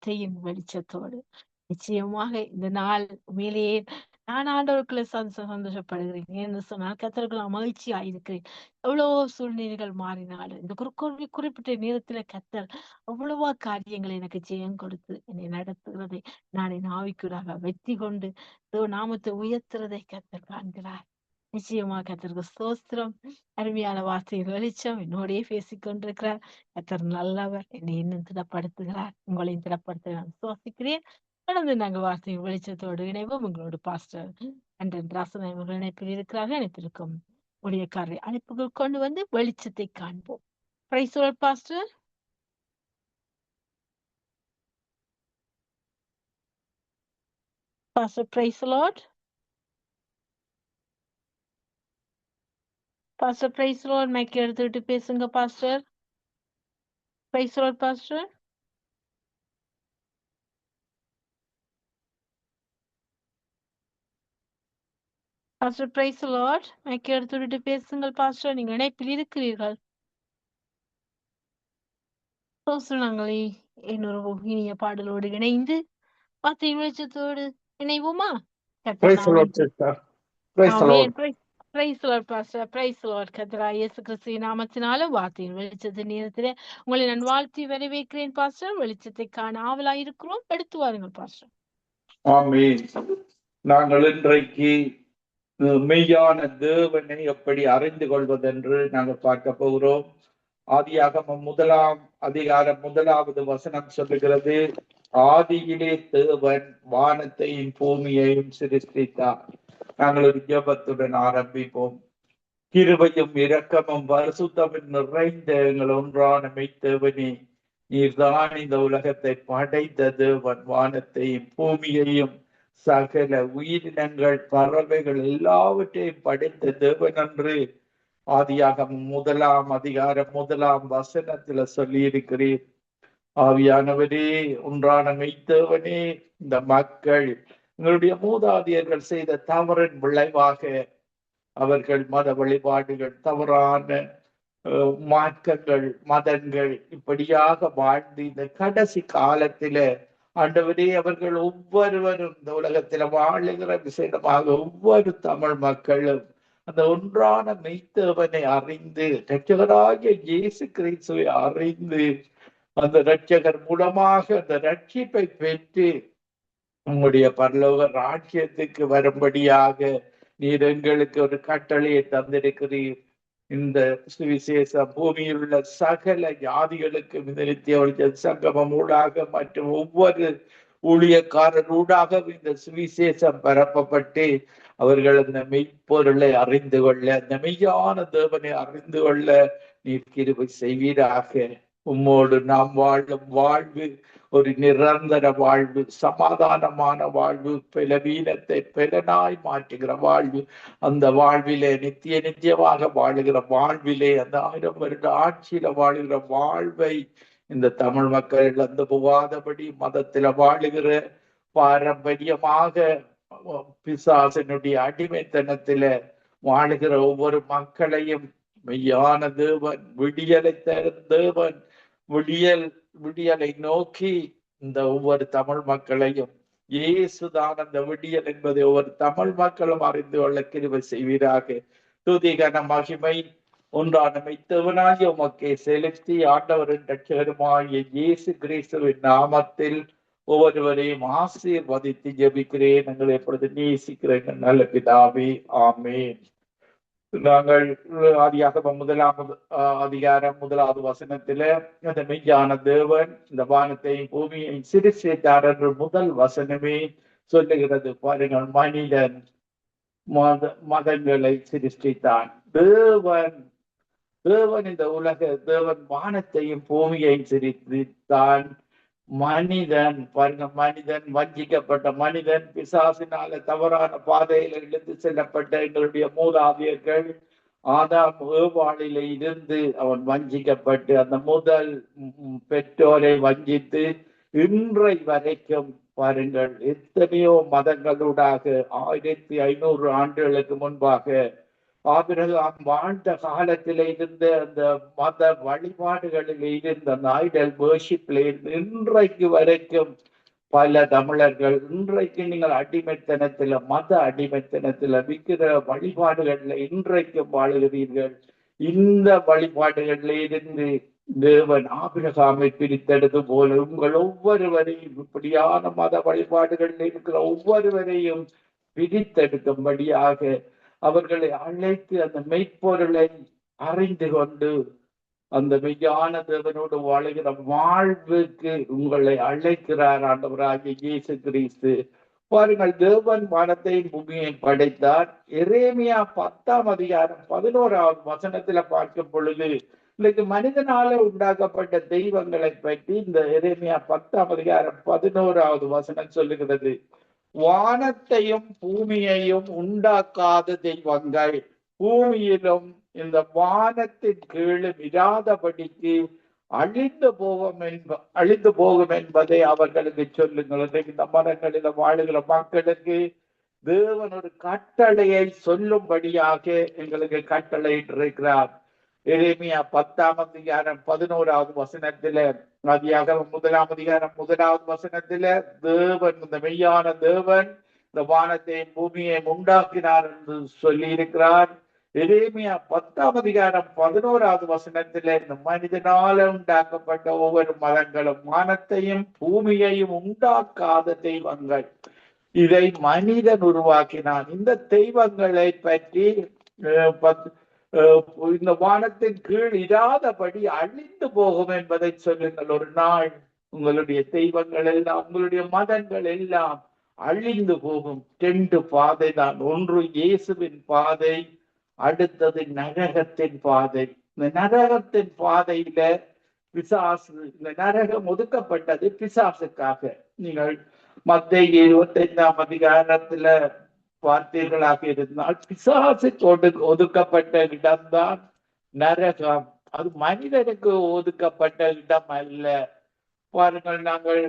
வார்த்தையின் வெளிச்சத்தோடு நிச்சயமாக இந்த நாள் உண்மையிலேயே நான் ஆண்டவருக்குள்ள சந்தோஷப்படுகிறேன். ஏன்னு சொன்னால் கர்த்தருக்குள்ள மகிழ்ச்சியா இருக்கிறேன். எவ்வளவோ சூழ்நிலைகள் மாறினாலும் இந்த குறிப்பிட்ட நேரத்துல கர்த்தர் அவ்வளவோ காரியங்களை எனக்கு ஜெயம் கொடுத்து என்னை நடத்துகிறதை நான் என் ஆவிக்குள்ளாக வெற்றி கொண்டு நாமத்தை உயர்த்துறதை கர்த்தர் காண்கிறார். நிச்சயமாக கர்த்தருக்கு ஸ்தோத்திரம். அருமையான வார்த்தைகள் வெளிச்சம் என்னோடய பேசிக் கொண்டிருக்கிறார். கர்த்தர் நல்லவர், என்னை இன்னும் திடப்படுத்துகிறார். உங்களையும் திடப்படுத்த நான் சுவாசிக்கிறேன். தொடர்ந்து நாங்கள் வார்த்தைகள் வெளிச்சத்தோடு இணைவோம். உங்களோட பாஸ்டர் அண்டன் ராசன் அவர்கள் இணைப்பில் இருக்கிறார்கள். இணைப்பிருக்கும் ஊழியக்காரரை அழைப்புகள் கொண்டு வந்து வெளிச்சத்தை காண்போம். Praise the lord pastor. Pastor praise the lord. Pastor praise the lord. Mic எடுத்துட்டு பேசுங்க pastor. Praise the lord pastor. Pastor praise the lord. Mic எடுத்துட்டு பேசுங்கள் பாஸ்டர். நீங்க இணைப்பில் இருக்கிறீர்கள். நாங்களே இன்னொரு இனிய பாடலோடு இணைந்து வார்த்தை வெளிச்சத்தோடு இணைவோமா? நாமத்தினால வார்த்தையின் வெளிச்சத்தின் நேரத்திலே உங்களை நான் வாழ்த்தி வரவேற்கிறேன் பாஸ்டர். வெளிச்சத்தை காண ஆவலாயிருக்கிறோம். எடுத்து வாருங்கள் பாஸ்டர். ஆமென். நாங்கள் இன்றைக்கு மெய்யான தேவனை எப்படி அறிந்து கொள்வதென்று நாங்கள் பார்க்க போகிறோம். ஆதியாகமம் 1ஆம் அதிகாரம் 1வது வசனம் சொல்லுகிறது, ஆதியிலே தேவன் வானத்தையும் பூமியையும் சிருஷ்டித்தார். நாங்கள் ஒரு ஜெபத்துடன் ஆரம்பிப்போம். கிருபையும் இரக்கமும் பரிசுத்தமும் நிறைந்த எங்கள் ஒன்றான மெய்த்தேவனே, நீர்தான் இந்த உலகத்தை படைத்த தேவன். வானத்தையும் பூமியையும் சகல உயிரினங்கள் பறவைகள் எல்லாவற்றையும் படைத்த தேவன் என்று ஆதியாகமம் 1ஆம் அதிகாரம் 1ஆம் வசனத்துல சொல்லி இருக்கிறேன். ஆவியானவரே, ஒன்றான மெய்த்தேவனே, இந்த மக்கள் எங்களுடைய மூதாதையர்கள் செய்த தவறின் விளைவாக அவர்கள் மத வழிபாடுகள், தவறான மார்க்கங்கள், மதங்கள் இப்படியாக வாழ்ந்து இந்த கடைசி காலத்தில ஆண்டவரே, அவர்கள் ஒவ்வொருவரும் இந்த உலகத்தில வாழுகிற விசேடமாக ஒவ்வொரு தமிழ் மக்களும் அந்த ஒன்றான மெய்த்தேவனை அறிந்து, இரட்சகராகிய இயேசு கிறிஸ்துவை அறிந்து, அந்த இரட்சகர் மூலமாக அந்த ரட்சிப்பை பெற்று உங்களுடைய பரலோக ராஜ்யத்துக்கு வரும்படியாக நீர் எங்களுக்கு ஒரு கட்டளையை தந்திருக்கிறீர். இந்த சுவிசேஷம் பூமியில் உள்ள சகல ஜாதிகளுக்கு நித்திய சங்கமம் ஊடாக மற்றும் ஒவ்வொரு ஊழியக்காரர் ஊடாக இந்த சுவிசேஷம் பரப்பப்பட்டு அவர்கள் அந்த மெய்ப்பொருளை அறிந்து கொள்ள, அந்த மெய்யான தேவனை அறிந்து கொள்ள நீர் கிருபை செய்வீராக. உம்மோடு நாம் வாழும் வாழ்வு ஒரு நிரந்தர வாழ்வு, சமாதானமான வாழ்வு, பலவீனத்தை பலனாய் மாற்றுகிற வாழ்வு, அந்த வாழ்விலே நித்தியமாக வாழுகிற வாழ்விலே, அந்த 1000 வருட ஆட்சியில வாழுகிற வாழ்வை இந்த தமிழ் மக்கள் அந்த போகாதபடி மதத்தில வாழுகிற பாரம்பரியமாக பிசாசனுடைய அடிமைத்தனத்தில வாழுகிற ஒவ்வொரு மக்களையும் மெய்யான தேவன், விடியலை தரும் தேவன், விடியலை நோக்கி இந்த ஒவ்வொரு தமிழ் மக்களையும் இயேசுதான் அந்த விடியல் என்பதை ஒவ்வொரு தமிழ் மக்களும் அறிந்து கொள்ள கிருபை செய்வீராக. துதிகன மகிமை ஒன்றான மெய்த்தேவனாகிய உமக்கே செலுத்தி ஆண்டவரின் இரட்சகருமாகிய இயேசு கிறிஸ்துவின் நாமத்தில் ஒவ்வொருவரையும் ஆசீர்வதித்து ஜெபிக்கிறேன். எங்களை எப்பொழுது நேசிக்கிறேன் நல்ல பிதாவே, ஆமென். நாங்கள் ஆதியாகமம் 1ஆம் அதிகாரம் 1வது வசனத்தில அந்த மெய்யான தேவன் இந்த வானத்தையும் பூமியையும் சிருஷ்டித்தார் என்று முதல் வசனமே சொல்லுகிறது. பாருங்கள், மனிதன் மதங்களை சிருஷ்டித்தான். தேவன் இந்த தேவன் வானத்தையும் பூமியையும் சிருஷ்டித்தான். மனிதன் வஞ்சிக்கப்பட்ட மனிதன், பிசாசினால தவறான பாதையில இழுத்து செல்லப்பட்ட எங்களுடைய மூதாதையர்கள் ஆதாம் ஏவாளில இருந்து அவன் வஞ்சிக்கப்பட்டு அந்த முதல் பெற்றோரை வஞ்சித்து இன்றை வரைக்கும் பாருங்கள், எத்தனையோ மதங்களூடாக 1500 ஆண்டுகளுக்கு முன்பாக ஆபிரகாம் வாழ்ந்த காலத்தில இருந்த அந்த மத வழிபாடுகளில் இருந்த அந்த ஐடல் வேர்ஷிப்ல இருந்து இன்றைக்கு வரைக்கும் பல தமிழர்கள் இன்றைக்கு நீங்கள் அடிமைத்தனத்துல மத அடிமைத்தனத்துல விக்கிற வழிபாடுகள்ல இன்றைக்கு வாழுகிறீர்கள். இந்த வழிபாடுகள்ல இருந்து தேவன் ஆபிரகாமை பிரித்தெடுத்து போல உங்கள் ஒவ்வொருவரையும் இப்படியான மத வழிபாடுகளில் இருக்கிற ஒவ்வொருவரையும் பிரித்தெடுக்கும்படியாக அவர்களை அழைத்து அந்த மெய்ப்பொருளை அறிந்து கொண்டு அந்த மெய்யான தேவனோடு வாழுகிற வாழ்வுக்கு உங்களை அழைக்கிறார் ஆண்டவராகிய இயேசு கிறிஸ்து. பாருங்கள், தேவன் வானத்தையும் பூமியை படைத்தார். எரேமியா 10ஆம் அதிகாரம் 11வது வசனத்துல பார்க்கும் பொழுது இன்னைக்கு மனிதனால உண்டாக்கப்பட்ட தெய்வங்களை பற்றி இந்த எரேமியா 10ஆம் அதிகாரம் 11வது வசனம் சொல்லுகிறது. வானத்தையும் பூமியையும் உண்டாக்காத தெய்வங்கள் பூமியிலும் இந்த வானத்தின் கீழும் இராதபடிக்கு அழிந்து போகும் என்பதை அவர்களுக்கு சொல்லுங்கள். இந்த மரங்களில வாழுகிற மக்களுக்கு தேவன் ஒரு கட்டளையை சொல்லும்படியாக எங்களுக்கு கட்டளையிட்டிருக்கிறார். எரேமியா 10ஆம் அதிகாரம் 11வது வசனத்தில, ஆதியாகமம் 1ஆம் அதிகாரம் 1வது வசனத்தில தேவன், இந்த மெய்யான தேவன் இந்த வானத்தையும் பூமியை உண்டாக்கினார் என்று சொல்லி இருக்கிறார். எரேமியா 10ஆம் அதிகாரம் 11வது வசனத்தில இந்த மனிதனால உண்டாக்கப்பட்ட ஒவ்வொரு மதங்களும் வானத்தையும் பூமியையும் உண்டாக்காத தெய்வங்கள், இதை மனிதன் உருவாக்கினான். இந்த தெய்வங்களை பற்றி இந்த வானத்தின் கீழ் இராதபடி அழிந்து போகும் என்பதை சொல்லுங்கள். ஒரு நாள் உங்களுடைய தெய்வங்கள் எல்லாம், உங்களுடைய மதங்கள் எல்லாம் அழிந்து போகும். 2 பாதை தான். ஒன்று இயேசுவின் பாதை, அடுத்தது நரகத்தின் பாதை. இந்த நரகத்தின் பாதையில பிசாசு, இந்த நரகம் ஒதுக்கப்பட்டது பிசாசுக்காக. நீங்கள் மத்தேயு 25ஆம் அதிகாரத்துல பார்த்தீர்களாக இருந்தால் பிசாசுக்கு ஒதுக்கப்பட்ட இடம்தான் நரகம். அது மனிதனுக்கு ஒதுக்கப்பட்ட இடம் அல்ல. பாருங்கள், நாங்கள்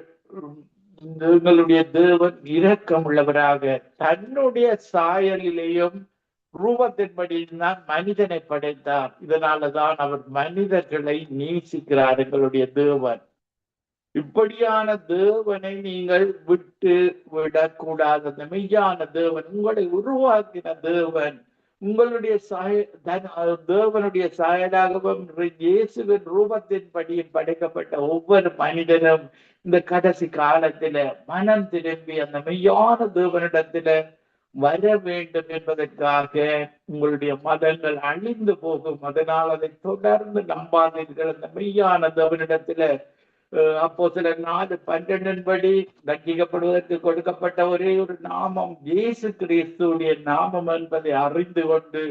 எங்களுடைய தேவன் இரக்கம் உள்ளவராக தன்னுடைய சாயலிலேயும் ரூபத்தின்படி தான் மனிதனை படைத்தார். இதனாலதான் அவர் மனிதர்களை நேசிக்கிறார். எங்களுடைய தேவன், இப்படியான தேவனை நீங்கள் விட்டு விடக்கூடாது. அந்த மெய்யான தேவன், உங்களை உருவாக்கின தேவன், உங்களுடைய தேவனுடைய சாயலாகவும் இயேசுவின் ரூபத்தின்படி படைக்கப்பட்ட ஒவ்வொரு மனிதனும் இந்த கடைசி காலத்தில மனம் திரும்பி அந்த மெய்யான தேவனிடத்தில வர வேண்டும் என்பதற்காக உங்களுடைய மதங்கள் அழிந்து போகும். அதனால் அதை தொடர்ந்து நம்பாதீர்கள். அந்த மெய்யான தேவனிடத்தில அப்போஸ்தலர் 4:12 படி தண்டிக்கப்படுவதற்கு கொடுக்கப்பட்ட ஒரே ஒரு நாமம் இயேசு கிறிஸ்துடைய நாமம் என்பதை அறிந்து கொண்டு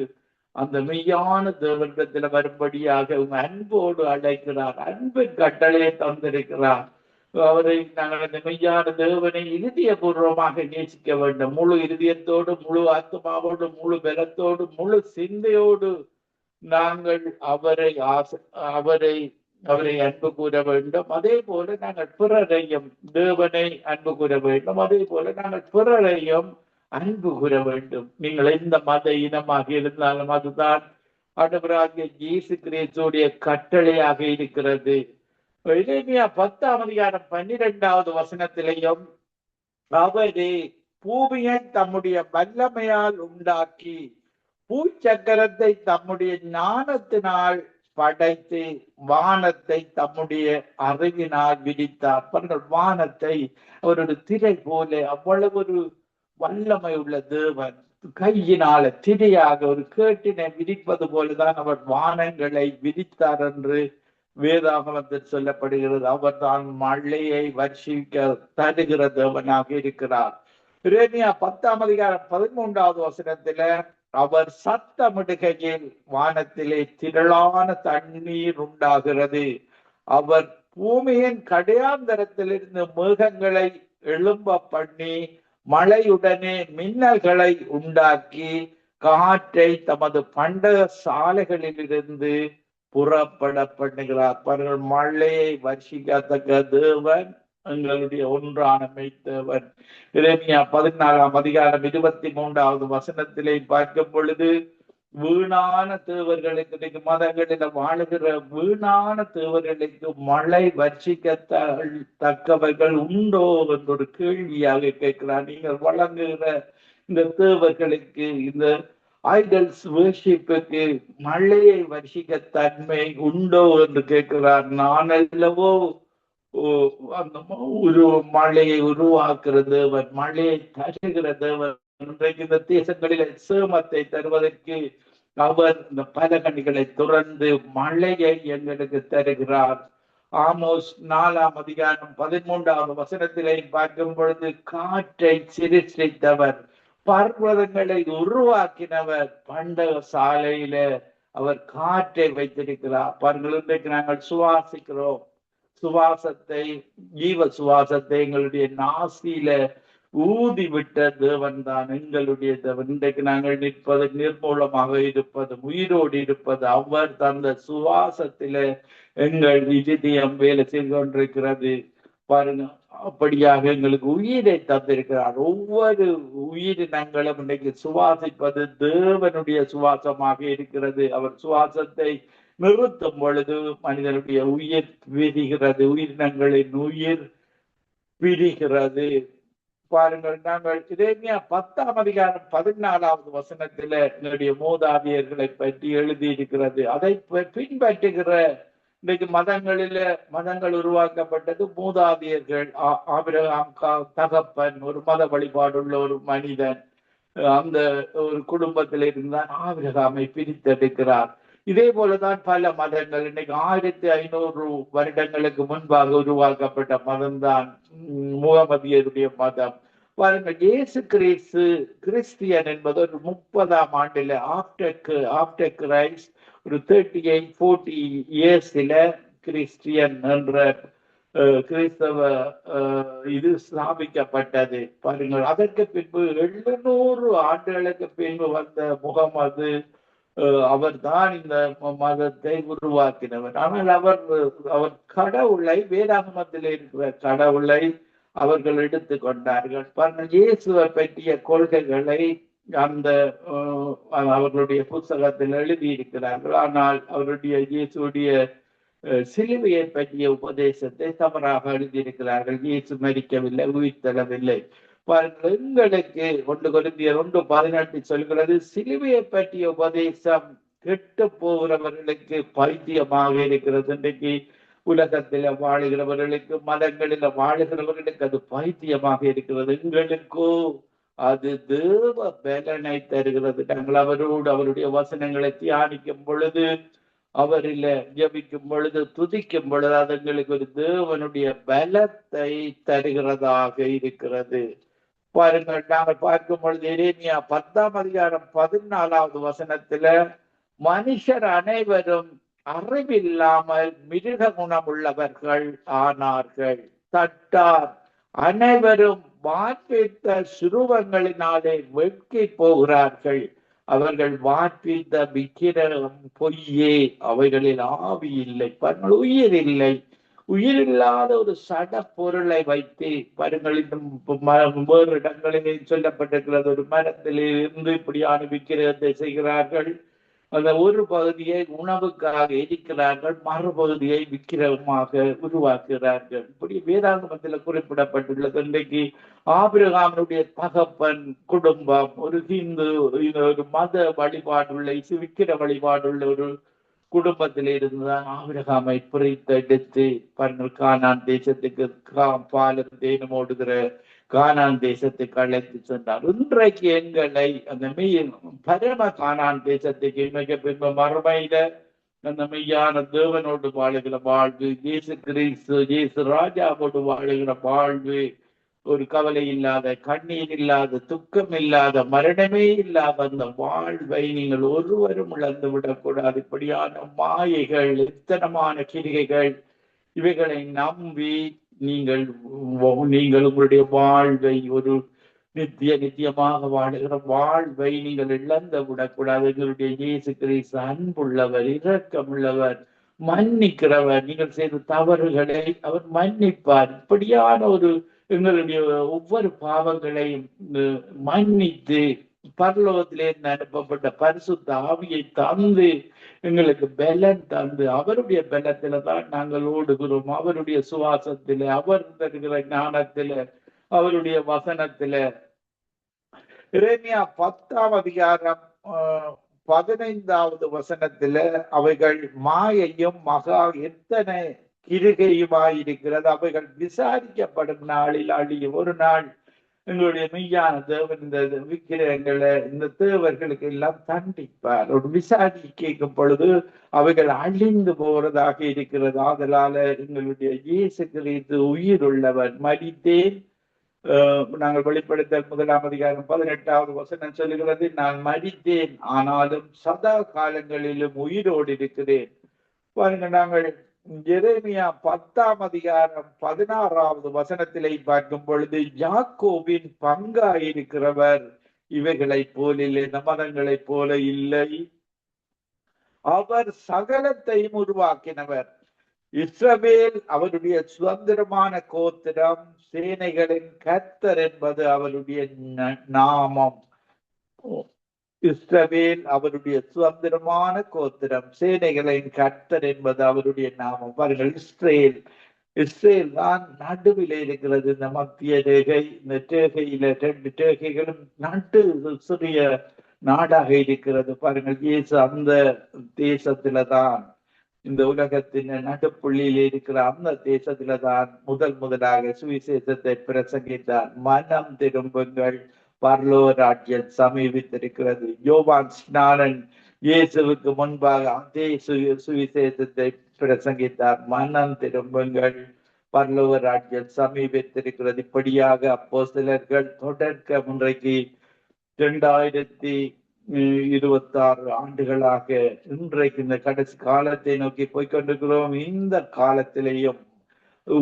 அந்த மெய்யான தேவனிடத்தில் வரும்படியாக உங்க அன்போடு அழைக்கிறார். அன்பு கட்டளையை தந்திருக்கிறார். அவரை நாங்கள் அந்த மெய்யான தேவனை இருதயபூர்வமாக நேசிக்க வேண்டும். முழு இருதயத்தோடு, முழு ஆத்மாவோடு, முழு பலத்தோடு, முழு சிந்தையோடு நாங்கள் அவரை அன்பு கூற வேண்டும். அதே போல நாங்கள் பிறரையும், தேவனை அன்பு கூற வேண்டும். அதே போல நாங்கள் பிறரையும் அன்பு கூற வேண்டும். நீங்கள் எந்த மத இனமாக இருந்தாலும் அதுதான் ஆண்டவராகிய இயேசு கிறிஸ்துவுடைய கட்டளையாக இருக்கிறது. எரேமியா 10ஆம் அதிகாரம் 12வது வசனத்திலேயும் அவரே பூமியை தம்முடைய வல்லமையால் உண்டாக்கி பூச்சக்கரத்தை தம்முடைய ஞானத்தினால் படைத்து வானத்தை தம்முடைய அறிவினால் விரித்தார். வானத்தை அவருடைய திரை போல அவ்வளவு ஒரு வல்லமை உள்ள தேவன் கையினால திரையாக ஒரு கேட்டினை விரிப்பது போலதான் அவர் வானங்களை விரித்தார் என்று வேதாகமத்தில் சொல்லப்படுகிறது. அவர் தான் மழையை வர்ஷிக்க தருகிற தேவனாக இருக்கிறார். எரேமியா 10ஆம் அதிகாரம் 13வது வசனத்தில அவர் சத்தமிடுகையில் வானத்திலே திரளான தண்ணீர் உண்டாகிறது. அவர் பூமியின் கடையாந்தரத்திலிருந்து மேகங்களை எழும்ப பண்ணி மழையுடனே மின்னல்களை உண்டாக்கி காற்றை தமது பண்டக சாலைகளிலிருந்து புறப்பட பண்ணுகிறார். மழையை வர்ஷிக்கத்தக்க தேவன் எங்களுடைய ஒன்றான மெய்த்தேவன். எரேமியா 14ஆம் அதிகாரம் 23வது வசனத்திலே பார்க்கும் பொழுது வீணான தேவர்களுக்கு, இன்னைக்கு மதங்களில வாழுகிற வீணான தேவர்களுக்கு மழை வர்ஷிக்கத்தக்கவர்கள் உண்டோ என்ற ஒரு கேள்வியாக கேட்கிறார். நீங்கள் வழங்குகிற இந்த தேவர்களுக்கு, இந்த ஐடல்ஸ் வேர்ஷிப்புக்கு மழையை வருஷிக்க தன்மை உண்டோ என்று கேட்கிறார். நான் அல்லவோ அந்த மழையை உருவாக்குற தேவன், மழையை தருகிற தேவன். இன்றைக்கு இந்த தேசங்களில் சேமத்தை தருவதற்கு அவர் இந்த பலகணிகளை துறந்து மழையை எங்களுக்கு தருகிறார். ஆமோஸ் 4 அதிகாரம் 13 பார்க்கும் பொழுது, காற்றை சிருஷ்டித்தவர், பர்வதங்களை உருவாக்கினவர், பண்டக சாலையில அவர் காற்றை வைத்திருக்கிறார். பாருங்கள், இன்றைக்கு நாங்கள் சுவாசிக்கிறோம். சுவாசத்தை, ஜீவ சுவாசத்தை எங்களுடைய நாசியில ஊதி விட்ட தேவன் தான் எங்களுடைய தேவன். இன்றைக்கு நாங்கள் நிற்பது, நிர்மூலமாக இருப்பது, உயிரோடு இருப்பது அவர் தந்த சுவாசத்தில எங்கள் இதயம் வேலை செய்து கொண்டிருக்கிறது. பாருங்க, அப்படியாக எங்களுக்கு உயிரை தந்திருக்கிறார். ஒவ்வொரு உயிரினங்களும் இன்றைக்கு சுவாசிப்பது தேவனுடைய சுவாசமாக இருக்கிறது. அவர் சுவாசத்தை நிறுத்தும் பொழுது மனிதனுடைய உயிர் பிரிகிறது, உயிரினங்களின் உயிர் பிரிகிறது. பாருங்கள், நாங்கள் இதேமியா 10 அதிகாரம் 14 எங்களுடைய மூதாதையர்களை பற்றி எழுதியிருக்கிறது. அதை பின்பற்றுகிற இன்றைக்கு மதங்கள் உருவாக்கப்பட்டது. மூதாதையர்கள், ஆபிரகாம் தகப்பன், ஒரு மத வழிபாடுள்ள ஒரு மனிதன், அந்த ஒரு குடும்பத்தில் இருந்தான் ஆபிரகாமை பிரித்தெடுக்கிறார். இதே போலதான் பல மதங்கள். இன்னைக்கு 1500 வருடங்களுக்கு முன்பாக உருவாக்கப்பட்ட மதம் தான் முகமதியருடைய மதம். பாருங்கள், இயேசு கிறிஸ்டியன் என்பது ஒரு 30ஆம் ஆண்டுல ஆஃப்டர் கிரைஸ்ட், ஒரு 38-40 இயர்ஸ்ல கிறிஸ்டியன் என்ற கிறிஸ்தவ இது ஸ்தாபிக்கப்பட்டது. பாருங்கள், அதற்கு பின்பு 700 ஆண்டுகளுக்கு பின்பு வந்த முகமது, அவர் தான் இந்த மதத்தை உருவாக்கினவர். ஆனால் அவர் கடவுளை, வேதாகமத்தில் இருக்கிற கடவுளை அவர்கள் எடுத்துக்கொண்டார்கள். பாருங்கள், இயேசுவை பற்றிய கொள்கைகளை அந்த அவர்களுடைய புத்தகத்தில் எழுதியிருக்கிறார்கள். ஆனால் அவருடைய இயேசுடைய சிலுவையை பற்றிய உபதேசத்தை தவறாக எழுதியிருக்கிறார்கள். இயேசு மரிக்கவில்லை, உயிர்த்தெழவில்லை. பாருங்கள், எங்களுக்கு 1 கொரிந்தியர் 1:18 சொல்கிறது, சிலுவையை பற்றிய உபதேசம் கெட்டு போகிறவர்களுக்கு பைத்தியமாக இருக்கிறது. இன்றைக்கு உலகத்தில வாழுகிறவர்களுக்கு, மதங்களில வாழுகிறவர்களுக்கு அது பைத்தியமாக இருக்கிறது. எங்களுக்கோ அது தேவ பலனை தருகிறது. நாங்கள் அவரோடு அவருடைய வசனங்களை தியானிக்கும் பொழுது, அவரில ஜபிக்கும் பொழுது, துதிக்கும் பொழுது, அது எங்களுக்கு ஒரு தேவனுடைய பலத்தை தருகிறதாக இருக்கிறது. பாருங்கள், நாங்கள் பார்க்கும் பொழுது எரேமியா 10 அதிகாரம் 14 மனுஷர் அனைவரும் அறிவில்லாமல் மிருக குணமுள்ளவர்கள் ஆனார்கள். தட்டார் அனைவரும் வார்ப்பித்த சுரூபங்களினாலே வெட்கி போகிறார்கள். அவர்கள் வார்ப்பித்த விக்கிரகம் பொய்யே, அவைகளில் ஆவி இல்லை. பாருங்கள், உயிர் இல்லை. உயிரில்லாத ஒரு சட பொருளை வைத்து, பாருங்கள், வேறு இடங்களிலே சொல்லப்பட்டிருக்கிறது, ஒரு மரத்தில் இருந்து இப்படியான விக்கிரகத்தை செய்கிறார்கள். அந்த ஒரு பகுதியை உணவுக்காக எரிக்கிறார்கள், மறுபகுதியை விக்கிரகமாக உருவாக்குகிறார்கள். இப்படி வேதாகமத்தில் குறிப்பிடப்பட்டுள்ளது. இன்றைக்கு ஆபிரகாமுடைய தகப்பன் குடும்பம் ஒரு ஹிந்து, ஒரு மத வழிபாடுள்ள, விக்கிர வழிபாடுள்ள ஒரு குடும்பத்தில் இருந்துதான் ஆபிரகாமை பிரித்தெடுத்து பாருங்கள், கானான் தேசத்துக்கு, பாலும் தேனும் ஓடுகிற கானான் தேசத்துக்கு அழைத்து சென்றார். இன்றைக்கு எங்களை அந்த பரம கானான் தேசத்துக்கு, மிக பின்பு மறுமையில அந்த மெய்யான தேவனோடு வாழுகிற வாழ்வு, இயேசு ராஜாவோடு வாழுகிற வாழ்வு, ஒரு கவலை இல்லாத, கண்ணீர் இல்லாத, துக்கம் இல்லாத, மரணமே இல்லாத அந்த வாழ்வை நீங்கள் ஒருவரும் இழந்து விடக்கூடாது. இப்படியான மாயைகள், எத்தனமான கிரிகைகள், இவைகளை நம்பி நீங்கள் உங்களுடைய வாழ்வை, ஒரு நித்தியமாக வாழுகிற வாழ்வை நீங்கள் இழந்து விடக்கூடாது. எங்களுடைய இயேசு கிறிஸ்து அன்புள்ளவர், இரக்கமுள்ளவர், மன்னிக்கிறவர். நீங்கள் செய்த தவறுகளை அவர் மன்னிப்பார். இப்படியான ஒரு எங்களுடைய ஒவ்வொரு பாவங்களையும் மன்னித்து பரலோகத்திலிருந்து அனுப்பப்பட்ட பரிசுத்த ஆவியை தந்து எங்களுக்கு பலன் தந்து அவருடைய பலத்தில தான் நாங்கள் ஓடுகிறோம். அவருடைய சுவாசத்தில, அவர் தருகிற ஞானத்தில, அவருடைய வசனத்தில. எரேமியா 10ஆம் அதிகாரம் 15வது வசனத்தில அவைகள் மாயையும் மகா எத்தனை கிருகையுமாயிருக்கிறது, அவைகள் விசாரிக்கப்படும் நாளில் அழியும். ஒரு நாள் எங்களுடைய மெய்யான தேவன் இந்த விக்கிரகங்களை இந்த தேவர்களுக்கு எல்லாம் தண்டிப்பார். ஒரு விசாரி கேட்கும் பொழுது அவைகள் அழிந்து போறதாக இருக்கிறது. ஆதலால எங்களுடைய இயேசு கிறிஸ்து உயிர் உள்ளவர். மரித்தேன், நாங்கள் வெளிப்படுத்த 1ஆம் அதிகாரம் 18வது வசனம் சொல்லுகிறது, நான் மரித்தேன் ஆனாலும் சதா காலங்களிலும் உயிரோடு இருக்கிறேன். பாருங்க, நாங்கள் எரேமியா 10ஆம் அதிகாரம் 16வது வசனத்திலே பார்க்கும் பொழுது யாக்கோபின் பங்காயிருக்கிறவர் இவைகளை போல இல்லை, இந்த மதங்களைப் போல இல்லை, அவர் சகலத்தையும் உருவாக்கினவர். இஸ்ரவேல் அவருடைய சுதந்திரமான கோத்திரம், சேனைகளின் கர்த்தர் என்பது அவருடைய நாமம். இஸ்ரவேல் அவருடைய சுதந்திரமான கோத்திரம், சேனைகளின் கர்த்தர் என்பது அவருடைய நாமம். பாருங்கள், இஸ்ரேல் தான் நடுவில் இருக்கிறது. இந்த மத்திய ரேகை, இந்த ரேகையில 2 ரேகைகளும் நடு சிறிய நாடாக இருக்கிறது. பாருங்கள், இயேசு அந்த தேசத்தில தான், இந்த உலகத்தின் நடுப்புள்ளியில் இருக்கிற அந்த தேசத்தில தான் முதலாக சுவிசேஷத்தை பிரசங்கித்தார். மனம் திரும்புங்கள், பரலோக ராஜ்யம் சமீபித்திருக்கிறது. யோவான் ஸ்நானன் இயேசுவுக்கு முன்பாக அதே சுவிசேஷத்தை பிரசங்கித்தார். மனம் திரும்புங்கள், பரலோக ராஜ்யம் சமீபித்திருக்கிறது. இப்படியாக அப்போஸ்தலர்கள் தொடர்க்க இன்றைக்கு 2026 ஆண்டுகளாக இன்றைக்கு இந்த கடைசி காலத்தை நோக்கி போய்கொண்டிருக்கிறோம். இந்த காலத்திலேயும்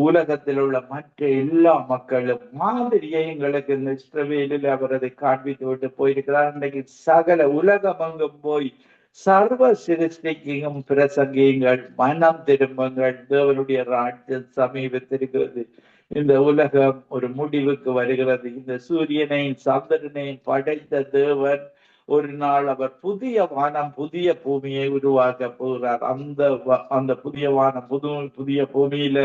உலகத்தில் உள்ள மற்ற எல்லா மக்களும் மாதிரியை எங்களுக்கு இந்த இஸ்ரவேலில் அவர் அதை காண்பித்து விட்டு போயிருக்கிறார். இன்றைக்கு சகல உலகமெங்கும் போய் சர்வ சிருஷ்டிக்கும் பிரசங்கியுங்கள், மனம் திரும்புங்கள், தேவனுடைய ராஜ்யம் சமீபத்திருக்கிறது. இந்த உலகம் ஒரு முடிவுக்கு வருகிறது. இந்த சூரியனையும் சந்திரனையும் படைத்த தேவன் ஒரு நாள் அவர் புதிய வானம் புதிய பூமியை உருவாக்க போகிறார். அந்த புதிய வானம் புதிய பூமியில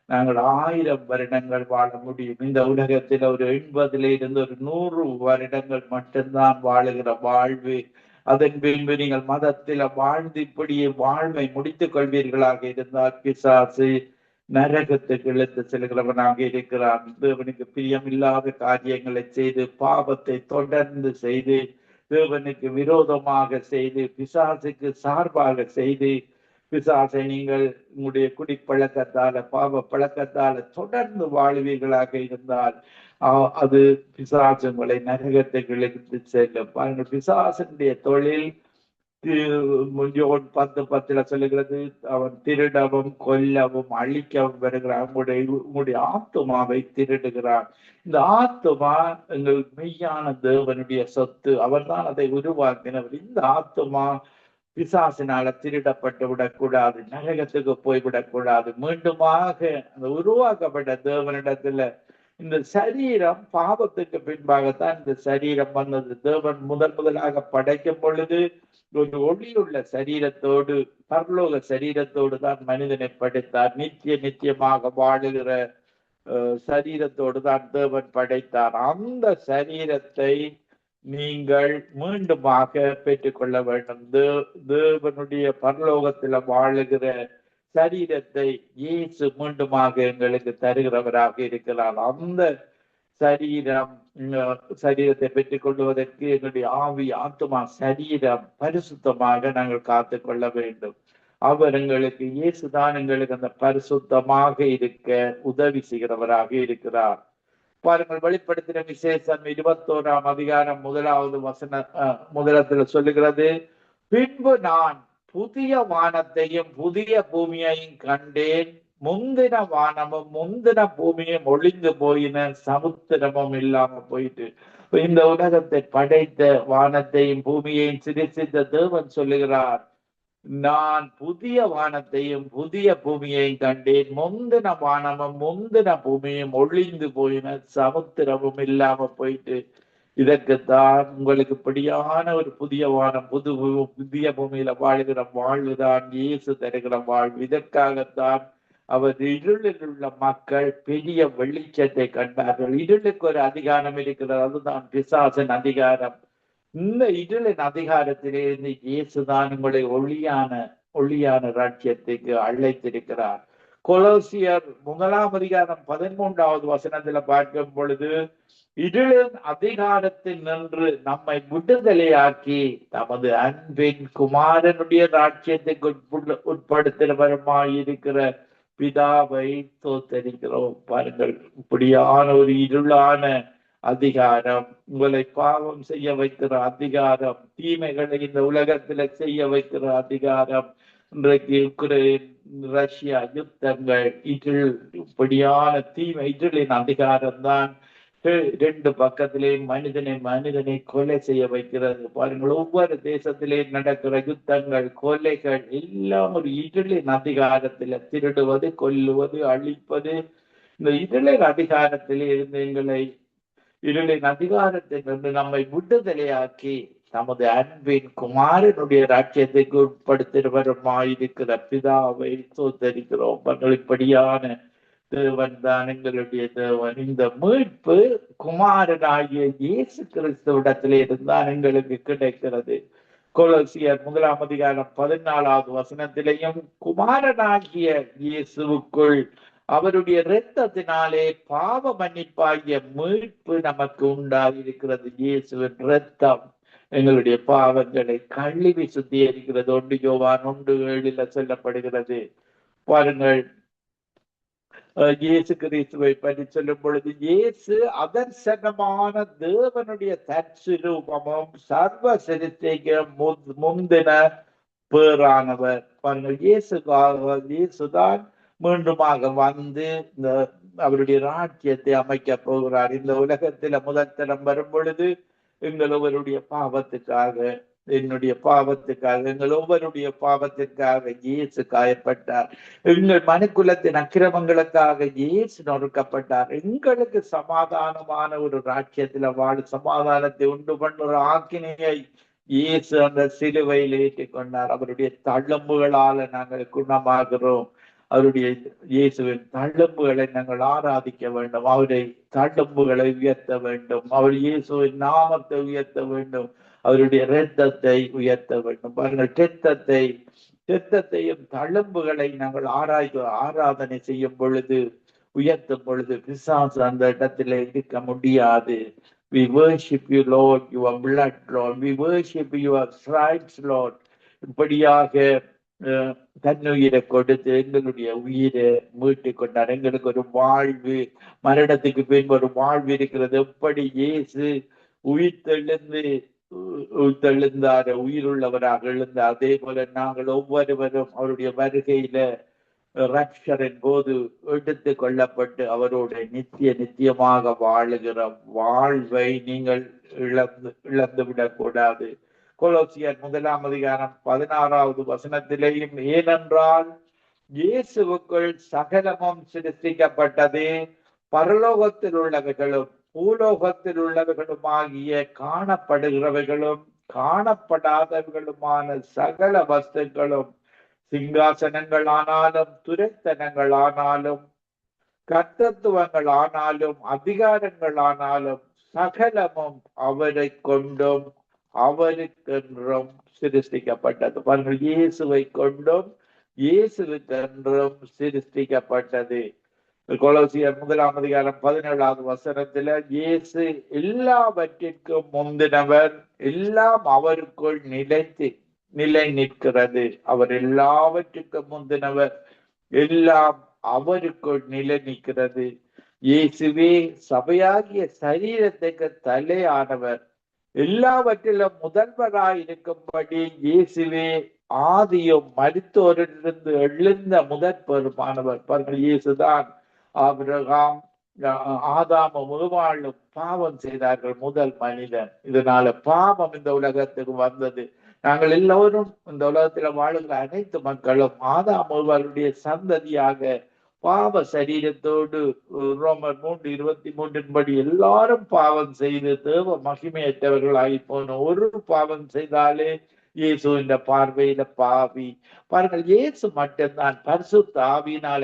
நாங்கள் 1000 வருடங்கள் வாழ முடியும். இந்த உலகத்தில் ஒரு 80 இருந்து ஒரு 100 வருடங்கள் மட்டும்தான் வாழுகிற வாழ்வு. அதன் பின்பு நீங்கள் மதத்தில வாழ்ந்து இப்படியே வாழ்வை முடித்துக் கொள்வீர்களாக இருந்தால் பிசாசு நரகத்துக்கு இழுத்து செல்கிறவனாக இருக்கிறான். தேவனுக்கு பிரியமில்லாத காரியங்களை செய்து, பாவத்தை தொடர்ந்து செய்து, தேவனுக்கு விரோதமாக செய்து, பிசாசுக்கு சார்பாக செய்து, பிசாசை நீங்கள் உங்களுடைய குடிப்பழக்கத்தால, பாவ பழக்கத்தால தொடர்ந்து வாழ்வீர்களாக இருந்தால் அது பிசாசு உங்களை நரகத்துக்கு இழுத்து செல்லும். பாருங்கள், பிசாசனுடைய தொழில் 10:10 சொல்லுகிறது, அவன் திருடவும் கொல்லவும் அழிக்கவும் வருகிறான். உங்களுடைய ஆத்துமாவை திருடுகிறான். இந்த ஆத்துமா எங்கள் மெய்யான தேவனுடைய சொத்து. அவர் தான் அதை உருவாக்கினவர். இந்த ஆத்துமா பிசாசினால திருடப்பட்டு விடக்கூடாது, நரகத்துக்கு போய்விடக்கூடாது. மீண்டுமாக அந்த உருவாக்கப்பட்ட தேவனிடத்துல இந்த சரீரம் பாவத்துக்கு பின்பாகத்தான் இந்த சரீரம் வந்தது. தேவன் முதலாக படைக்கும் பொழுது ஒரு ஒளியுள்ள சரீரத்தோடு, பரலோக சரீரத்தோடு தான் மனிதனை படைத்தார். நித்தியமாக வாழுகிற சரீரத்தோடு தான் தேவன் படைத்தார். அந்த சரீரத்தை நீங்கள் மீண்டுமாக பெற்றுக்கொள்ள வேண்டும். தேவனுடைய பரலோகத்துல வாழுகிற சரீரத்தை இயேசு மீண்டுமாக எங்களுக்கு தருகிறவராக இருக்கிறார். அந்த சரீரத்தை பெற்றுக் கொள்வதற்கு எங்களுடைய ஆவி, ஆத்மா, சரீரம் பரிசுத்தமாக நாங்கள் காத்து கொள்ள வேண்டும். அவர் எங்களுக்கு, இயேசுதான் எங்களுக்கு அந்த பரிசுத்தமாக இருக்க உதவி செய்கிறவராக இருக்கிறார். பாருங்கள், வெளிப்படுத்தின விசேஷம் 21ஆம் அதிகாரம் 1வது முதலத்துல சொல்லுகிறது, பின்பு நான் புதிய வானத்தையும் புதிய பூமியையும் கண்டேன். முந்தின வானமும் முந்தின பூமியும் ஒளிந்து போயின, சமுத்திரமும் இல்லாம போயிட்டு. இந்த உலகத்தை படைத்த வானத்தையும் பூமியையும் சிருஷ்டித்த தேவன் சொல்லுகிறார், நான் புதிய வானத்தையும் புதிய பூமியையும் கண்டேன். முந்தின வானமும் முந்தின பூமியும் ஒளிந்து போயின, சமுத்திரமும் இல்லாம போயிட்டு. இதற்குத்தான் உங்களுக்கு இப்படியான ஒரு புதிய வானம் புதிய பூமியில வாழ்கிற வாழ்வுதான் இயேசு தருகிற வாழ்வு. இதற்காகத்தான் அவர் இருளில் உள்ள மக்கள் பெரிய வெளிச்சத்தை கண்டார்கள். இருளுக்கு ஒரு அதிகாரம் இருக்கிறது, அதுதான் பிசாசின் அதிகாரம். இந்த இருளின் அதிகாரத்திலிருந்து இயேசுதான் உங்களை ஒளியான ராஜ்யத்துக்கு அழைத்திருக்கிறார். கொலோசியர் 1:13 பார்க்கும் பொழுது, இருளின் அதிகாரத்தில் நின்று நம்மை விடுதலையாக்கி தமது அன்பின் குமாரனுடைய ராஜ்யத்துக்கு உட்படுத்துகிறவருமாயிருக்கிற பிதாவை தோத்தரிக்கிறோம். பாருங்கள், இப்படியான ஒரு இருளான அதிகாரம், உங்களை பாவம் செய்ய வைக்கிற அதிகாரம், தீமைகளை இந்த உலகத்துல செய்ய வைக்கிற அதிகாரம், இன்றைக்கு உக்ரைன் ரஷ்யா யுத்தங்கள், இப்படியான இருளின் அதிகாரம் தான் ரெண்டு பக்கத்திலே மனிதனை கொலை செய்ய வைக்கிறது. பாருங்கள், ஒவ்வொரு தேசத்திலே நடக்கிற யுத்தங்கள், கொலைகள் எல்லாம் ஒரு இருளின் அதிகாரத்துல, திருடுவது, கொல்லுவது, அழிப்பது. இந்த இருளின் அதிகாரத்திலே இருந்து இருளின் அதிகாரத்திலிருந்து நம்மை விடுதலையாக்கி நமது அன்பின் குமாரனுடைய ராஜ்யத்துக்கு உட்படுத்துகிறவருமாயிருக்கிற பிதாவை தோத்தரிக்கிறோம். இப்படியான தேவன் தான் எங்களுடைய தேவன். இந்த மீட்பு குமாரனாகிய இயேசு கிறிஸ்துவிடத்திலே இருந்தான் எங்களுக்கு கிடைக்கிறது. கொலோசியர் 1:14 குமாரனாகிய இயேசுவுக்குள் அவருடைய இரத்தத்தினாலே பாவ மன்னிப்பாகிய மீட்பு நமக்கு உண்டாயிருக்கிறது. இயேசுவின் இரத்தம் எங்களுடைய பாவங்களை கழுவி சுத்திகரிக்கிறது. 1 யோவான் 1:7 சொல்லப்படுகிறது. பாருங்கள், இயேசு கிறிஸ்துவை பற்றி சொல்லும் பொழுது, இயேசு அதர்சனமான தேவனுடைய தற்சுரூபமும் சர்வ சிருஷ்டிக்கும் முந்தின பேரானவர். பாருங்கள், இயேசுதான் மீண்டுமாக வந்து அவருடைய ராஜ்யத்தை அமைக்க போகிறார். இந்த உலகத்தில முதல் தரம் வரும் பொழுது எங்கள் ஒவ்வொருடைய பாவத்துக்காக, என்னுடைய பாவத்துக்காக, எங்கள் ஒவ்வொருடைய பாவத்திற்காக இயேசு காயப்பட்டார். எங்கள் மனுக்குலத்தின் அக்கிரமங்களுக்காக இயேசு நொறுக்கப்பட்டார். எங்களுக்கு சமாதானமான ஒரு ராஜ்யத்துல சமாதானத்தை உண்டு பண்ணுற ஆக்கினையை இயேசு அந்த சிலுவையில் ஏற்றிக்கொண்டார். அவருடைய தழும்புகளால நாங்கள் குணமாகிறோம். அவருடைய இயேசுவின் தழும்புகளை நாங்கள் ஆராதிக்க வேண்டும். அவருடைய தழும்புகளை உயர்த்த வேண்டும். அவர் இயேசுவின் நாமத்தை உயர்த்த வேண்டும். அவருடைய இரத்தத்தை உயர்த்த வேண்டும். பாருங்கள், இரத்தத்தையும் தழும்புகளை நாங்கள் ஆராதனை செய்யும் பொழுது, உயர்த்தும் பொழுது பிசாசு அந்த இடத்துல இருக்க முடியாது. We worship you, Lord, your blood, Lord. We worship your stripes, Lord. இப்படியாக தன்னுயிரை கொடுத்து எங்களுடைய உயிரை மீட்டு கொண்டார். எங்களுக்கு ஒரு வாழ்வு, மரணத்துக்கு பின் ஒரு வாழ்வு இருக்கிறது. எப்படி இயேசு உயிர்த்தெழுந்தார், உயிருள்ளவராக எழுந்தார், அதே போல நாங்கள் ஒவ்வொருவரும் அவருடைய வருகையில ரட்சரின் போது எடுத்து கொள்ளப்பட்டு அவரோட நித்தியமாக வாழுகிற வாழ்வை நீங்கள் இழந்து விடக்கூடாது. கொலோசியர் 1:16 ஏனென்றால் இயேசுவுக்குள் சகலமும் சிருஷ்டிக்கப்பட்டது, பரலோகத்தில் உள்ளவைகளும் பூலோகத்தில் உள்ளவைகளுமாகிய காணப்படுகிறவைகளும் காணப்படாதவைகளுமான சகல வஸ்துக்களும், சிங்காசனங்களானாலும் துரைத்தனங்களானாலும் கர்த்தத்துவங்களானாலும் அதிகாரங்களானாலும் சகலமும் அவரை கொண்டும் அவருக்கென்றும் சிருஷ்டிக்கப்பட்டது. பாருங்கள், இயேசுவை கொண்டும் இயேசுவுக்கென்றும் சிருஷ்டிக்கப்பட்டது. கொலோசியர் 1:17 இயேசு எல்லாவற்றிற்கும் முந்தினவர், எல்லாம் அவருக்குள் நிலை நிற்கிறது. அவர் எல்லாவற்றுக்கும் முந்தினவர், எல்லாம் அவருக்குள் நிலை நிற்கிறது. இயேசுவே சபையாகிய சரீரத்துக்கு தலையானவர், எல்லாவற்றிலும் முதல்வராயிருக்கும்படி இயேசுவே ஆதியும் மரித்தோரிலிருந்து எழுந்த முதற் பெருமானவர். பாருங்கள், இயேசுதான் ஆபிரகாம், ஆதாமும் ஏவாளும் பாவம் செய்தார்கள், முதல் மனிதன். இதனால பாவம் இந்த உலகத்துக்கு வந்தது. நாங்கள் எல்லோரும் இந்த உலகத்துல வாழுகிற அனைத்து மக்களும் ஆதாம் ஏவாளுடைய சந்ததியாக பாவ சரீரத்தோடு ரோமர் 3:23 படி எல்லாரும் பாவம் செய்து தேவ மகிமையற்றவர்களாகி போன ஒரு பாவம் செய்தாலே இயேசு இந்த பார்வையில பாவி. பாருங்கள், இயேசு மட்டும்தான் பரிசுத்த ஆவியினால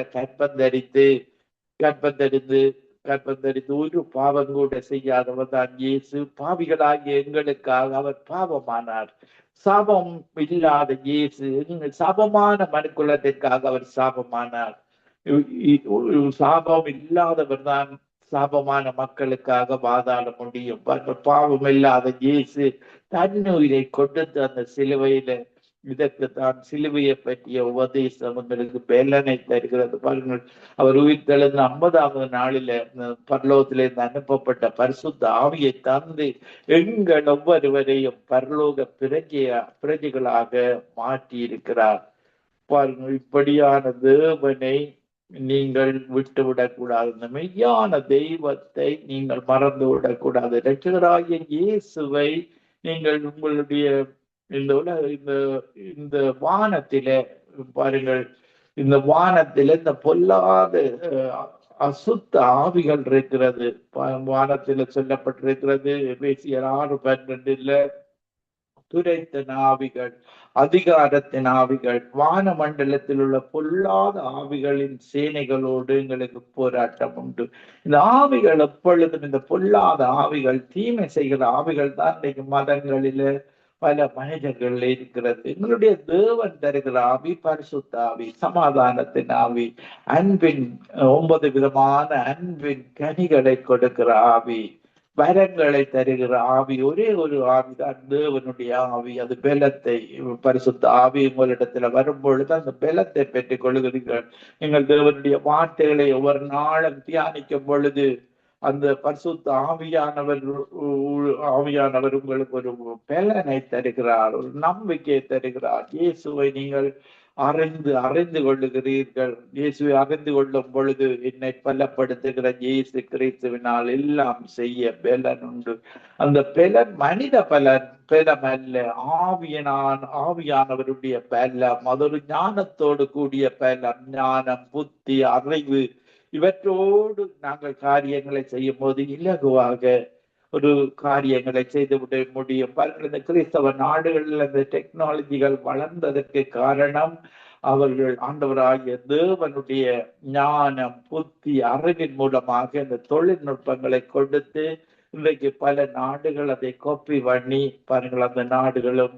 கற்பந்தரித்து ஒரு பாவம் கூட செய்யாதவர் தான் இயேசு. பாவிகளாகிய எங்களுக்காக அவர் பாவமானார். சாபம் இல்லாத இயேசு சாபமான மனுக்குலத்திற்காக அவர் சாபமானார். சாபம் இல்லாதவர் தான் சாபமான மக்களுக்காக வாதாட முடியும். பாவம் இல்லாத இயேசு தன்னுயிரை கொடுத்து அந்த சிலுவையில, இதற்கு தான் சிலுவையை பற்றிய உபதேசம் உங்களுக்கு பலனை தருகிறது. பாருங்கள், அவர் உயிர்த்தெழுந்த 50வது நாளில பரலோகத்திலிருந்து அனுப்பப்பட்ட பரிசுத்த ஆவியை தந்து எங்கள் ஒவ்வொருவரையும் பரலோக பிரஜைகளாக மாற்றி இருக்கிறார். பாருங்கள், இப்படியான தேவனை நீங்கள் விட்டுவிடக்கூடாது. இந்த மெய்யான தெய்வத்தை நீங்கள் மறந்து விடக்கூடாது. இரட்சகராகிய இயேசுவை நீங்கள் உங்களுடைய இந்த வானத்தில பாருங்கள், இந்த வானத்தில இந்த பொல்லாத அசுத்த ஆவிகள் இருக்கிறது. வானத்தில சொல்லப்பட்டிருக்கிறது எபேசியர் 6:12 துரைத்தன ஆவிகள், அதிகாரத்தின் ஆவிகள், வான மண்டலத்தில் உள்ள பொல்லாத ஆவிகளின் சேனைகளோடு எங்களுக்கு போராட்டம் உண்டு. இந்த ஆவிகள் எப்பொழுதும், இந்த பொல்லாத ஆவிகள், தீமை செய்கிற ஆவிகள் தான் இன்னைக்கு மதங்களில பல மனிதர்கள் இருக்கிறது. எங்களுடைய தேவன் தருகிற ஆவி பரிசுத்த ஆவி, சமாதானத்தின் ஆவி, அன்பின் 9 விதமான அன்பின் கனிகளை கொடுக்கிற ஆவி, வரங்களை தருகிற ஆவி. ஒரே ஒரு ஆவிதான் தேவனுடைய ஆவி. அது பலத்தை, பரிசுத்த ஆவி உங்களிடத்துல வரும் பொழுது அந்த பலத்தை பெற்றுக் கொள்கிறீர்கள். எங்கள் தேவனுடைய வார்த்தைகளை ஒவ்வொரு நாளும் தியானிக்கும் பொழுது அந்த பரிசுத்த ஆவியானவர் உங்களுக்கு ஒரு பலனை தருகிறார், ஒரு நம்பிக்கையை தருகிறார். இயேசுவை நீங்கள் அறிந்து கொள்ளுகிறீர்கள். இயேசுவை அறிந்து கொள்ளும் பொழுது என்னை பலப்படுத்துகிற இயேசு கிறிஸ்துவினால் எல்லாம் செய்ய பலன் உண்டு. அந்த பலன் மனித பலம் அல்ல, ஆவியானவருடைய பலம். அது ஒரு ஞானத்தோடு கூடிய பலம். ஞானம், புத்தி, அறிவு இவற்றோடு நாங்கள் காரியங்களை செய்யும் போது இலகுவாக ஒரு காரியங்களை செய்துவிட முடியும். பாருங்கள், இந்த கிறிஸ்தவ நாடுகளில் இந்த டெக்னாலஜிகள் வளர்ந்ததற்கு காரணம் அவர்கள் ஆண்டவராகிய தேவனுடைய ஞானம், புத்தி, அறிவின் மூலமாக இந்த தொழில்நுட்பங்களை கொடுத்து இன்றைக்கு பல நாடுகள் அதை காப்பி பண்ணி, பாருங்கள், அந்த நாடுகளும்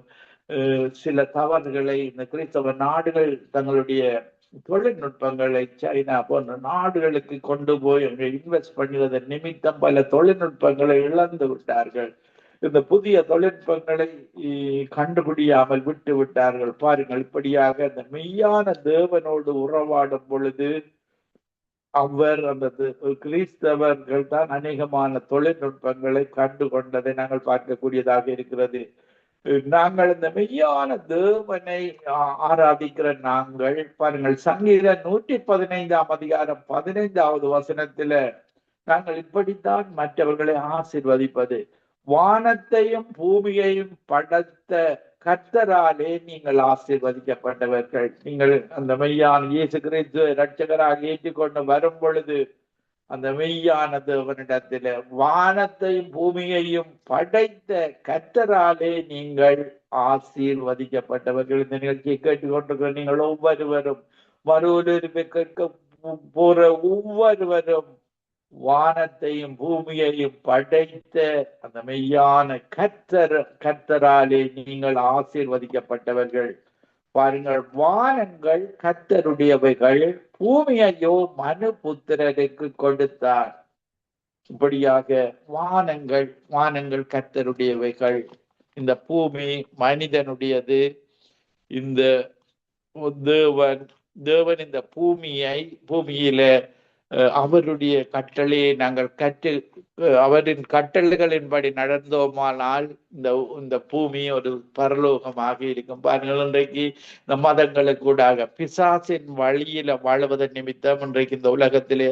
சில தவறுகளை இந்த கிறிஸ்தவ நாடுகள் தங்களுடைய தொழில்நுட்பங்களை சைனா போன்ற நாடுகளுக்கு கொண்டு போய் இன்வெஸ்ட் பண்ணுவதன் நிமித்தம் பல தொழில்நுட்பங்களை இழந்து விட்டார்கள். இந்த புதிய தொழில்நுட்பங்களை கண்டுபிடியாமல் விட்டு விட்டார்கள். பாருங்கள், இப்படியாக இந்த மெய்யான தேவனோடு உறவாடும் பொழுது அவர் அந்த கிறிஸ்தவர்கள் தான் அநேகமான தொழில்நுட்பங்களை கண்டு கொண்டதை நாங்கள் பார்க்கக்கூடியதாக இருக்கிறது. நாங்கள் இந்த மெய்யான தேவனை ஆராதிக்கிற நாங்கள், பாருங்கள், சங்கீதம் 115ஆம் அதிகாரம் 15வது வசனத்துல நாங்கள் இப்படித்தான் மற்றவர்களை ஆசீர்வதிப்பது. வானத்தையும் பூமியையும் படைத்த கர்த்தராலே நீங்கள் ஆசீர்வதிக்கப்பட்டவர்கள். நீங்கள் அந்த மெய்யான இயேசு கிறிஸ்து இரட்சகராக ஏற்றுக்கொண்டு வரும் பொழுது அந்த மெய்யான தேவனிடத்தில வானத்தையும் பூமியையும் படைத்த கர்த்தராலே நீங்கள் ஆசீர்வதிக்கப்பட்டவர்கள். இந்த நிகழ்ச்சியை கேட்டுக்கொண்டிருக்கிற நீங்கள் ஒவ்வொருவரும், மறுவொருமை கேட்க போற ஒவ்வொருவரும் வானத்தையும் பூமியையும் படைத்த அந்த மெய்யான கர்த்தராலே நீங்கள் ஆசீர்வதிக்கப்பட்டவர்கள். பாருங்கள், வானங்கள் கர்த்தருடையவைகள், பூமியையோ மனுபுத்திரருக்கு கொடுத்தார். இப்படியாக வானங்கள் கர்த்தருடையவைகள், இந்த பூமி மனிதனுடையது. இந்த தேவன் இந்த பூமியில அவருடைய கட்டளையை நாங்கள் அவரின் கட்டளைகளின்படி நடந்தோமானால் இந்த பூமி ஒரு பரலோகமாக இருக்கும். பாருங்கள், இன்றைக்கு இந்த மதங்களுக்கு கூடாக பிசாசின் வழியில வாழ்வதன் நிமித்தம் இன்றைக்கு இந்த உலகத்திலே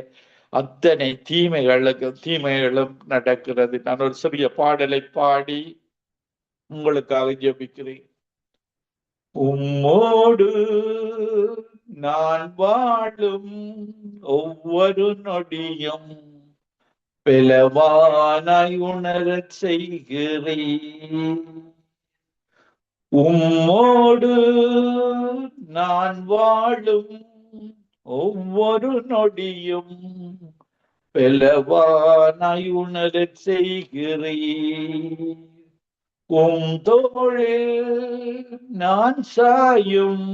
அத்தனை தீமைகளும் நடக்கிறது. நான் ஒரு சிறிய பாடலை பாடி உங்களுக்காக ஜெபிக்கிறேன். உம்மோடு நான் வாழும் ஒவ்வொரு நொடியும் பிளவானாய் உணரச் செய்கிறேன். உம்மோடு நான் வாழும் ஒவ்வொரு நொடியும் பிளவானாய் உணரச் செய்கிறேன். தோளில் நான் சாயும்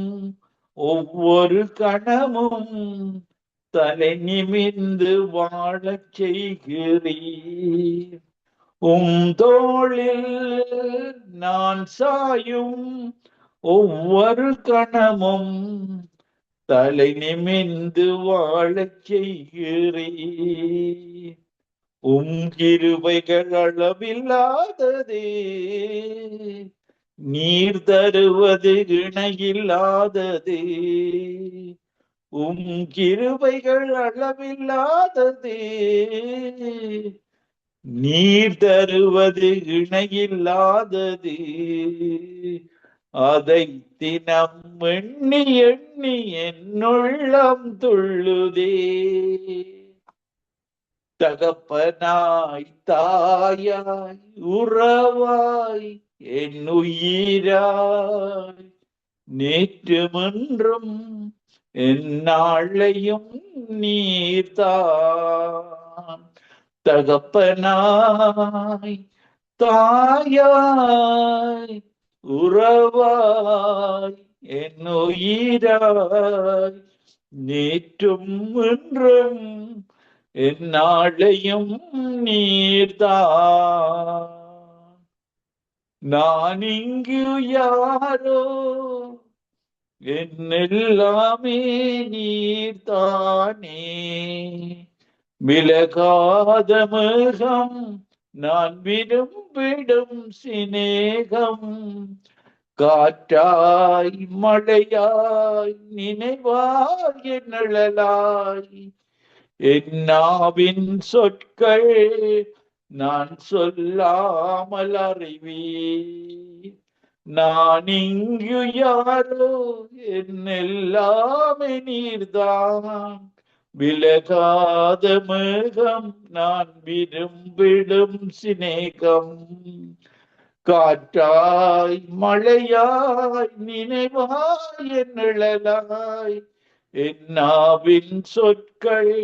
ஒவ்வொரு கணமும் தலை நிமிர்ந்து வாழச் செய்கிறீர். தோளில் நான் சாயும் ஒவ்வொரு கணமும் தலை நிமிர்ந்து வாழச் செய்கிறீர். கிருபைகள் அளவில்லாததே, நீர் தருவது இணையில்லாததே. கிருபைகள் அளவில்லாததே, நீர் தருவது இணையில்லாததே. அதை தினம் எண்ணி எண்ணி என்னுள்ளம் துள்ளுதே. தகப்பனாய் தாயாய் உறவாய் என் உயிராய் நேற்றுமென்றும் எந்நாளையும் நீர்தான். தகப்பனாய் தாயாய் உறவாய் என் உயிராய் நேற்றும் என்றும் எந்நாளையும் நீர்தான். நான் இங்கு யாரோ என்னெல்லாமே நீர்தானே. விலகாத மிருகம் நான் விரும்பிடும் சிநேகம். காற்றாய் மழையாய் நினைவாய் நிழலாய் என்னாவின் சொற்கள் நான் சொல்லாமல் அறிவீர். நான் இங்கு யாரோ என்னெல்லாமே நீர்தான். விலகாத மிருகம் நான் விரும்பிடும் சிநேகம். காற்றாய் மழையாய் நினைவாய் நிழலாய் என்னாவின் சொற்கள்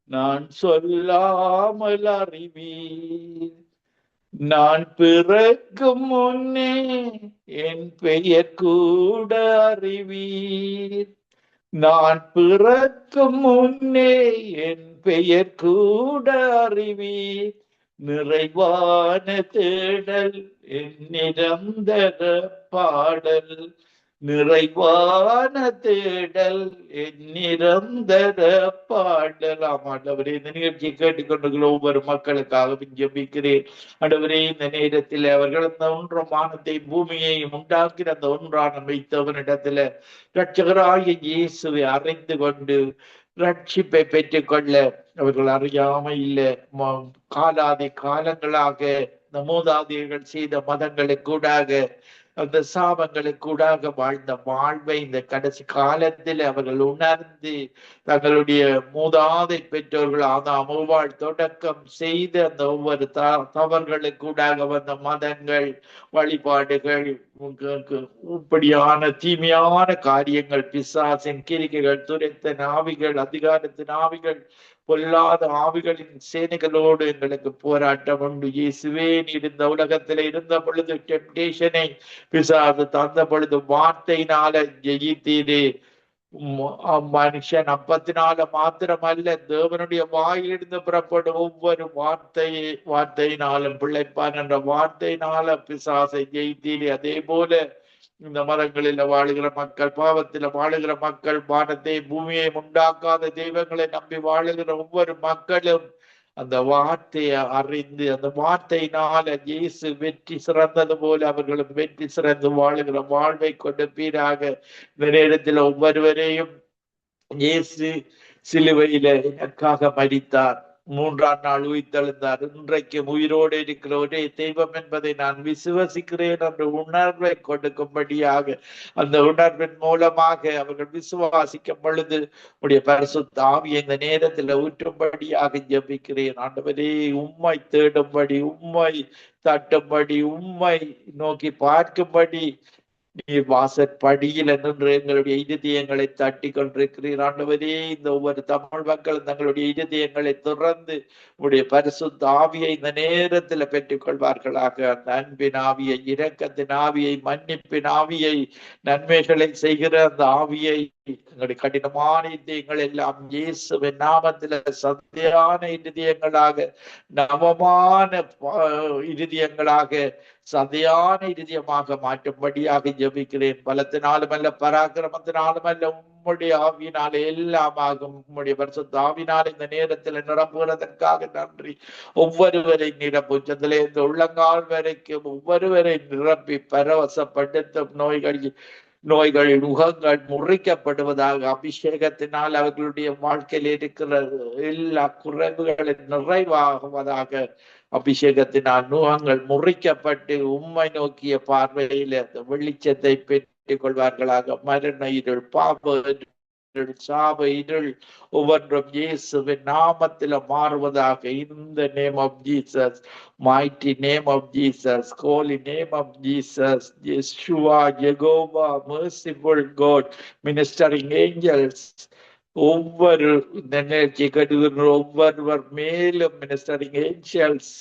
நான் சொல்லாமல் அறிவீர். நான் பிறக்கும் முன்னே என் பெயர் கூட அறிவீர். நான் பிறக்கும் முன்னே என் பெயர் கூட அறிவீர். நிறைவான தேடல் என் நிரந்தர பாடல். நிறைவான தேடல் என் நிரந்தர பாடல். ஆண்டவரே, இந்த நிகழ்ச்சியை கேட்டுக்கொண்டிருக்கிற ஒவ்வொரு மக்களுக்காகவும் ஜெபிக்கிறேன். ஆண்டவரே, இந்த நேரத்தில் அவர்கள் அந்த ஒன்றும் வானத்தை பூமியையும் உண்டாக்கிற அந்த ஒன்றான வைத்தவனிடத்துல இரட்சகராகிய இயேசுவை அறிந்து கொண்டு ரட்சிப்பை பெற்றுக்கொள்ள அவர்கள் அறியாம இல்லை. காலாதி காலங்களாக இந்த மூதாதையர்கள் செய்த மதங்களுக்கூடாக அந்த சாபங்களுக்கூடாக வாழ்ந்த வாழ்வை இந்த கடைசி காலத்தில் அவர்கள் உணர்ந்து தங்களுடைய மூதாதை பெற்றோர்கள் ஆதாம் தொடக்கம் செய்த அந்த ஒவ்வொரு தவறுகளுக்கூடாக வந்த மதங்கள், வழிபாடுகள், இப்படியான தீமையான காரியங்கள், பிசாசின் கிரிகைகள், துரைத்த ஆவிகள், அதிகாரத்தின் ஆவிகள், பொல்லாத ஆவிகளின் சேனைகளோடு எங்களுக்கு போராட்டம் உண்டு. இயேசுவே, நீர் இந்த உலகத்துல இருந்த பொழுது டெம்டேஷனை பிசாசு தந்த பொழுது வார்த்தையினால ஜெயித்தீரே. மனுஷன் அப்பத்தினால மாத்திரமல்ல, தேவனுடைய வாயிலிருந்து புறப்படும் ஒவ்வொரு வார்த்தையினாலும் பிள்ளைப்பான் என்ற வார்த்தையினால பிசாசை ஜெயித்தீரே. அதே போல இந்த மதங்களில வாழுகிற மக்கள், பாவத்தில வாழுகிற மக்கள், வானத்தை பூமியை உண்டாக்காத தெய்வங்களை நம்பி வாழுகிற ஒவ்வொரு மக்களும் அந்த வார்த்தையை அறிந்து அந்த வார்த்தையினால இயேசு வெற்றி சிறந்தது போல அவர்களும் வெற்றி சிறந்து வாழுகிற வாழ்வை கொடுப்பீராக. இந்த நேரத்தில் ஒவ்வொருவரையும் இயேசு சிலுவையில எனக்காக மரித்தார். மூன்றாம் நாள் உயிர்த்தெழுந்தார். இன்றைக்கும் உயிரோடு இருக்கிற ஒரே தெய்வம் என்பதை நான் விசுவசிக்கிறேன் என்ற உணர்வை கொடுக்கும்படியாக, அந்த உணர்வின் மூலமாக அவர்கள் விசுவாசிக்கும் பொழுது உடைய பரிசுத்த ஆவியை இந்த நேரத்தில் ஊற்றும்படியாக ஜெபிக்கிறேன். ஆண்டவரே, உம்மை தேடும்படி, உம்மை தட்டும்படி, உம்மை நோக்கி பார்க்கும்படி நீர் வாசற்படியில் நின்று எங்களுடைய இருதயங்களை தட்டி கொண்டிருக்கிறீர். ஆண்டவரே, இந்த ஒவ்வொரு தமிழ் மக்களும் தங்களுடைய இருதயங்களை திறந்து உடைய பரிசுத்த ஆவியை இந்த நேரத்தில் பெற்றுக் கொள்வார்களாக. அந்த அன்பின் ஆவியை, இரக்கத்தின் ஆவியை, மன்னிப்பின் ஆவியை, நன்மைகளை செய்கிற அந்த ஆவியை எங்களுடைய கடினமான இதயங்கள் எல்லாம் இயேசுவின் நாமத்தில் சத்தியான இருதயங்களாக, நவமான இருதயங்களாக, சதையான இருதயமாக மாற்றும்படியாக ஜெபிக்கிறேன். பலத்தினாலும் அல்ல, பராக்கிரமத்தினாலும் அல்ல, உம்முடைய ஆவியினாலே எல்லாம் ஆகும். உம்முடைய பரிசுத்த ஆவியினால் இந்த நேரத்தில் நிரம்புகிறதற்காக நன்றி. ஒவ்வொருவரை நிரப்பும், இந்த உள்ளங்கால் வரைக்கும் ஒவ்வொருவரை நிரப்பி பரவசப்படுத்தும். நோய்கள் முகங்கள் முறிக்கப்படுவதாக, அபிஷேகத்தினால் அவர்களுடைய வாழ்க்கையில் இருக்கிற எல்லா குறைவுகளின் நிறைவாகுவதாக, அபிஷேகத்தினால் நுகங்கள் முறிக்கப்பட்டு உம்மை நோக்கிய பார்வையில் அந்த வெளிச்சத்தை பெற்றுக் கொள்வார்களாக. மரண இருள், பாவ இருள், சாப இருள் ஒவ்வொன்றும் இயேசுவின் நாமத்தில் மாறுவதாக. In the name of Jesus, mighty name of Jesus, holy name of Jesus, Yeshua, Jehovah, merciful God, ministering angels, ஒவ்வொரு நிகழ்ச்சி கடுகின்ற ஒவ்வொருவர் மேலும் மினிஸ்டரிங் ஏஞ்சல்ஸ்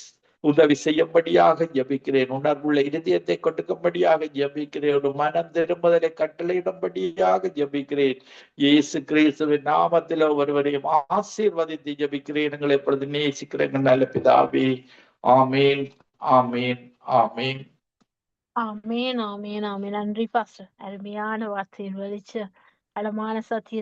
உதவி செய்யும்படியாக ஜெபிக்கிறேன். உணர்வுள்ள இருதயத்தை கொடுக்கும்படியாக ஜெபிக்கிறேன். ஒரு மனம் திரும்புதலை கட்டளையிடும்படியாக ஜெபிக்கிறேன். இயேசு கிறிஸ்துவின் நாமத்தில் ஒருவரையும் ஆசீர்வதித்து ஜெபிக்கிறேன். எங்களை எப்பொழுது நேசிக்கிறேன் நல்ல பிதாவே. ஆமேன், ஆமேன், ஆமேன். ஆமேன், ஆமேன், ஆமேன். நன்றி பாஸ்டர். அருமையான வார்த்தையின் வெளிச்ச அழமான சத்திய